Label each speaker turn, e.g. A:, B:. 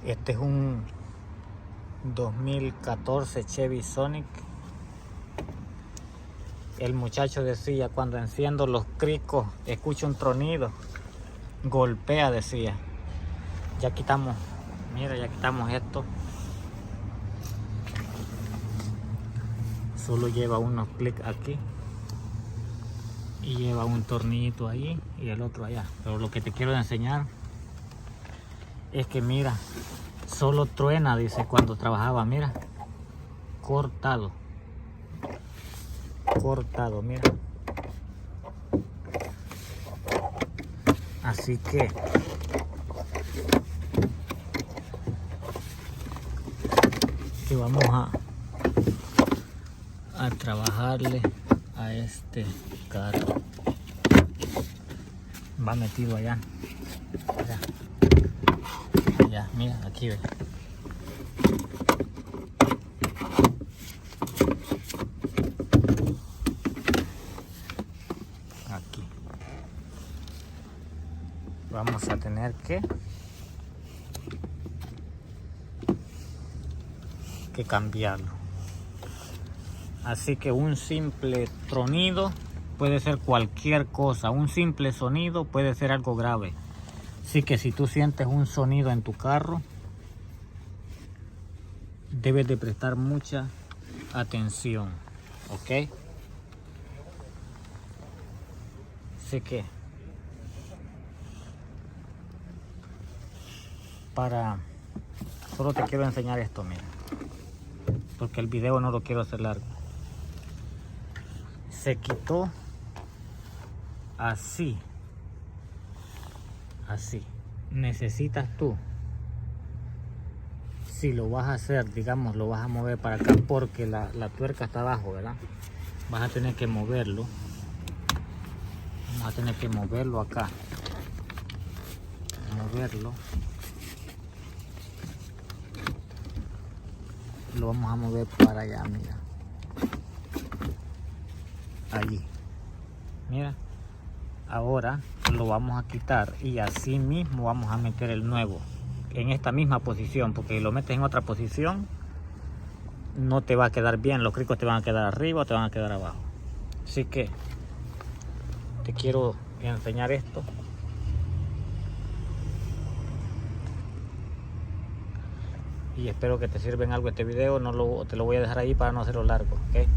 A: Este es un 2014 Chevy Sonic. El muchacho decía, cuando enciendo los cricos, escucho un tronido, golpea, decía. Ya quitamos, mira, ya quitamos esto. Solo lleva unos clics aquí y lleva un tornillito ahí y el otro allá. Pero lo que te quiero enseñar es que mira, solo truena, dice, cuando trabajaba, mira, cortado, mira. Así que vamos a trabajarle a este carro. Va metido allá. Ya, mira, aquí ve. Aquí. Vamos a tener que cambiarlo. Así que un simple tronido puede ser cualquier cosa. Un simple sonido puede ser algo grave. Así que si tú sientes un sonido en tu carro, debes de prestar mucha atención, ¿ok? Así que solo te quiero enseñar esto, mira, porque el video no lo quiero hacer largo. Se quitó así. Necesitas tú, si lo vas a hacer, digamos, lo vas a mover para acá porque la tuerca está abajo, ¿verdad? Vas a tener que moverlo. Vamos a tener que moverlo acá. Lo vamos a mover para allá, mira. Allí. Mira. Ahora lo vamos a quitar y así mismo vamos a meter el nuevo en esta misma posición, porque si lo metes en otra posición no te va a quedar bien. Los cricos te van a quedar arriba o te van a quedar abajo. Así que te quiero enseñar esto. Y espero que te sirva en algo este video. Te lo voy a dejar ahí para no hacerlo largo, ¿ok?